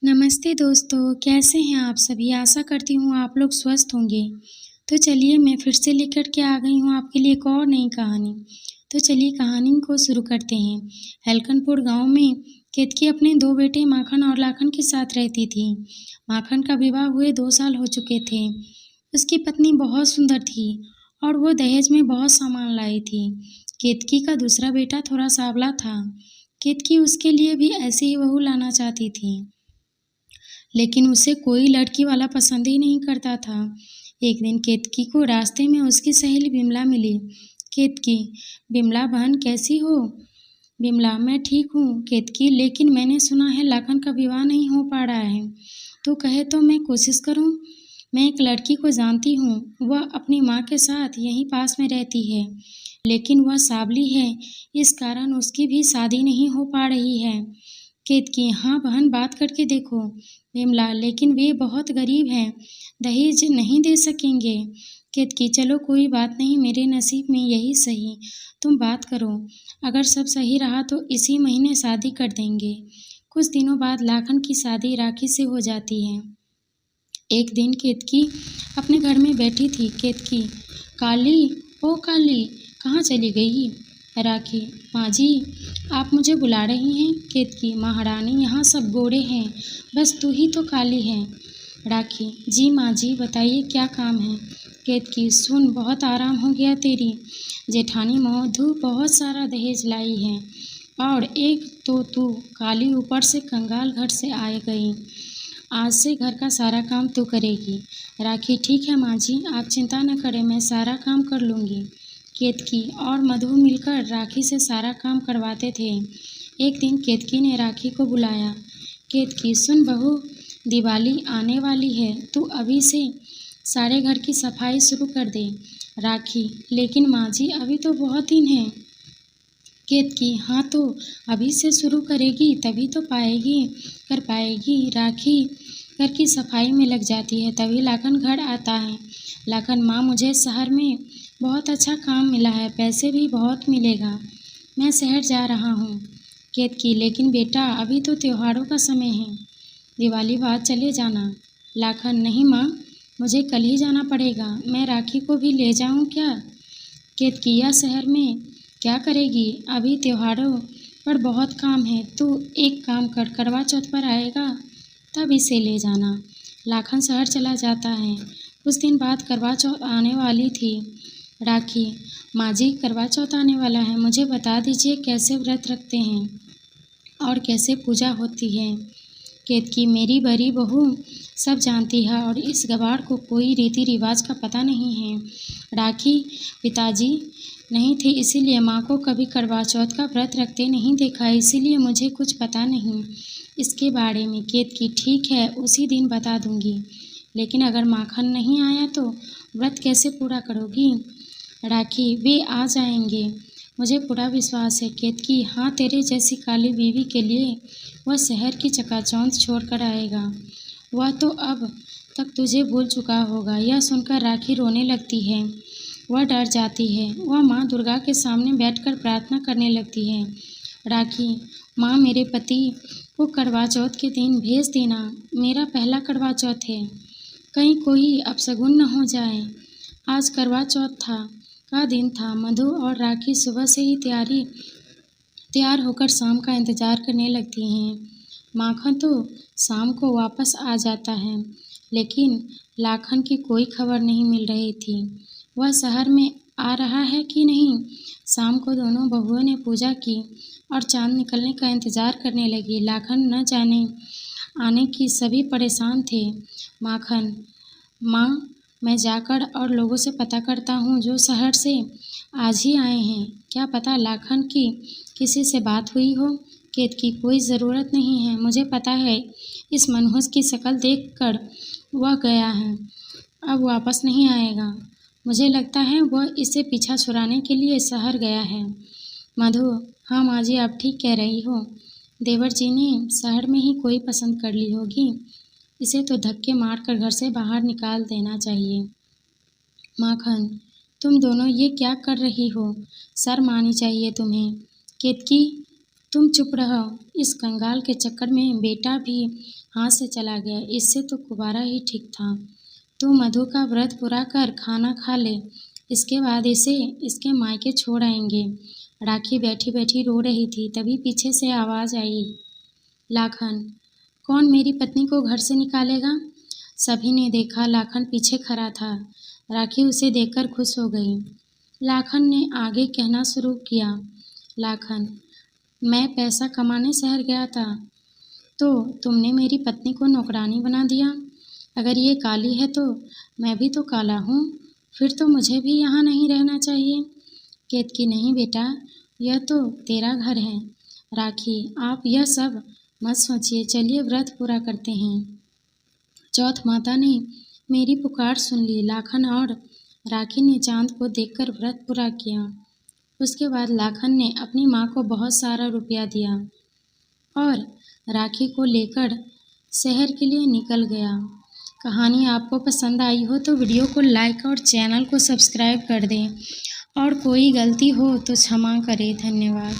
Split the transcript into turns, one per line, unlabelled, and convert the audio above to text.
नमस्ते दोस्तों, कैसे हैं आप सभी? आशा करती हूँ आप लोग स्वस्थ होंगे। तो चलिए मैं फिर से लेकर के आ गई हूँ आपके लिए एक और नई कहानी। तो चलिए कहानी को शुरू करते हैं। हलकनपुर गांव में केतकी अपने दो बेटे माखन और लाखन के साथ रहती थी। माखन का विवाह हुए 2 साल हो चुके थे। उसकी पत्नी बहुत सुंदर थी और वो दहेज में बहुत सामान लाई थी। केतकी का दूसरा बेटा थोड़ा सांवला था। केतकी उसके लिए भी ऐसी ही बहू लाना चाहती थी, लेकिन उसे कोई लड़की वाला पसंद ही नहीं करता था। एक दिन केतकी को रास्ते में उसकी सहेली बिमला मिली। केतकी, बिमला बहन कैसी हो? बिमला, मैं ठीक हूँ केतकी, लेकिन मैंने सुना है लाखन का विवाह नहीं हो पा रहा है। तू कहे तो मैं कोशिश करूँ। मैं एक लड़की को जानती हूँ, वह अपनी माँ के साथ यहीं पास में रहती है, लेकिन वह सांवली है, इस कारण उसकी भी शादी नहीं हो पा रही है। केतकी, हाँ बहन, बात करके देखो। बिमला, लेकिन वे बहुत गरीब हैं, दहेज नहीं दे सकेंगे। केतकी, चलो कोई बात नहीं, मेरे नसीब में यही सही, तुम बात करो। अगर सब सही रहा तो इसी महीने शादी कर देंगे। कुछ दिनों बाद लाखन की शादी राखी से हो जाती है। एक दिन केतकी अपने घर में बैठी थी। केतकी, काली, ओ काली, कहाँ चली गई? राखी, माँ जी, आप मुझे बुला रही हैं? केतकी, महारानी, यहाँ सब गोरे हैं, बस तू ही तो काली है। राखी, जी माँ जी, बताइए क्या काम है? केतकी, सुन, बहुत आराम हो गया तेरी जेठानी मधु बहुत सारा दहेज लाई है, और एक तो तू काली ऊपर से कंगाल घर से आ गई। आज से घर का सारा काम तू करेगी। राखी, ठीक है माँ जी, आप चिंता न करें, मैं सारा काम कर लूँगी। केतकी और मधु मिलकर राखी से सारा काम करवाते थे। एक दिन केतकी ने राखी को बुलाया। केतकी, सुन बहू, दिवाली आने वाली है, तू अभी से सारे घर की सफाई शुरू कर दे। राखी, लेकिन माँ जी, अभी तो बहुत दिन हैं। केतकी, हाँ तो अभी से शुरू करेगी तभी तो कर पाएगी। राखी घर की सफाई में लग जाती है, तभी लाखन घर आता है। लाखन, माँ, मुझे शहर में बहुत अच्छा काम मिला है, पैसे भी बहुत मिलेगा, मैं शहर जा रहा हूँ। केतकी, लेकिन बेटा अभी तो त्योहारों का समय है, दिवाली बाद चले जाना। लाखन, नहीं माँ, मुझे कल ही जाना पड़ेगा, मैं राखी को भी ले जाऊँ क्या? केतकी, यह शहर में क्या करेगी, अभी त्योहारों पर बहुत काम है, तू एक काम कर, करवा चौथ पर आएगा तब इसे ले जाना। लाखन शहर चला जाता है। कुछ दिन बाद करवा चौथ आने वाली थी। राखी, माँ जी, करवा चौथ आने वाला है, मुझे बता दीजिए कैसे व्रत रखते हैं और कैसे पूजा होती है। केतकी, मेरी बड़ी बहू सब जानती है और इस गवार को कोई रीति रिवाज का पता नहीं है। राखी, पिताजी नहीं थे, इसीलिए माँ को कभी करवा चौथ का व्रत रखते नहीं देखा, इसीलिए मुझे कुछ पता नहीं इसके बारे में। केतकी, ठीक है, उसी दिन बता दूंगी, लेकिन अगर माखन नहीं आया तो व्रत कैसे पूरा करोगी? राखी, वे आ जाएंगे, मुझे पूरा विश्वास है। केतकी, हाँ, तेरे जैसी काली बीवी के लिए वह शहर की चकाचौंध छोड़ कर आएगा, वह तो अब तक तुझे भूल चुका होगा। यह सुनकर राखी रोने लगती है, वह डर जाती है, वह माँ दुर्गा के सामने बैठकर प्रार्थना करने लगती है। राखी, माँ, मेरे पति को करवा चौथ के दिन भेज देना, मेरा पहला करवा चौथ है, कहीं कोई अपशगुन न हो जाए। आज करवा चौथ का दिन था। मधु और राखी सुबह से ही तैयार होकर शाम का इंतजार करने लगती हैं। माखन तो शाम को वापस आ जाता है, लेकिन लाखन की कोई खबर नहीं मिल रही थी, वह शहर में आ रहा है कि नहीं। शाम को दोनों बहुओं ने पूजा की और चांद निकलने का इंतजार करने लगी। लाखन न जाने आने की सभी परेशान थे। माखन, माँ, मैं जाकर और लोगों से पता करता हूँ जो शहर से आज ही आए हैं, क्या पता लाखन की किसी से बात हुई हो। केतकी, कोई ज़रूरत नहीं है, मुझे पता है, इस मनहूस की शक्ल देखकर वह गया है, अब वापस नहीं आएगा, मुझे लगता है वह इसे पीछा छुड़ाने के लिए शहर गया है। मधु, हाँ माँ जी, आप ठीक कह रही हो, देवर जी ने शहर में ही कोई पसंद कर ली होगी, इसे तो धक्के मारकर घर से बाहर निकाल देना चाहिए। माखन, तुम दोनों ये क्या कर रही हो, शर्म आनी चाहिए तुम्हें। केतकी, तुम चुप रहो, इस कंगाल के चक्कर में बेटा भी हाथ से चला गया। इससे तो कुंवारा ही ठीक था। तू मधु का व्रत पूरा कर खाना खा ले, इसके बाद इसे इसके मायके छोड़ आएंगे। राखी बैठी बैठी रो रही थी। तभी पीछे से आवाज़ आई, लाखन, कौन मेरी पत्नी को घर से निकालेगा? सभी ने देखा लाखन पीछे खड़ा था। राखी उसे देखकर खुश हो गई। लाखन ने आगे कहना शुरू किया, लाखन, मैं पैसा कमाने शहर गया था तो तुमने मेरी पत्नी को नौकरानी बना दिया। अगर ये काली है तो मैं भी तो काला हूँ, फिर तो मुझे भी यहाँ नहीं रहना चाहिए। केतकी, नहीं बेटा, यह तो तेरा घर है। राखी, आप यह सब मत सोचिए, चलिए व्रत पूरा करते हैं। चौथ माता ने मेरी पुकार सुन ली। लाखन और राखी ने चांद को देखकर व्रत पूरा किया। उसके बाद लाखन ने अपनी माँ को बहुत सारा रुपया दिया और राखी को लेकर शहर के लिए निकल गया। कहानी आपको पसंद आई हो तो वीडियो को लाइक और चैनल को सब्सक्राइब कर दें और कोई गलती हो तो क्षमा करें। धन्यवाद।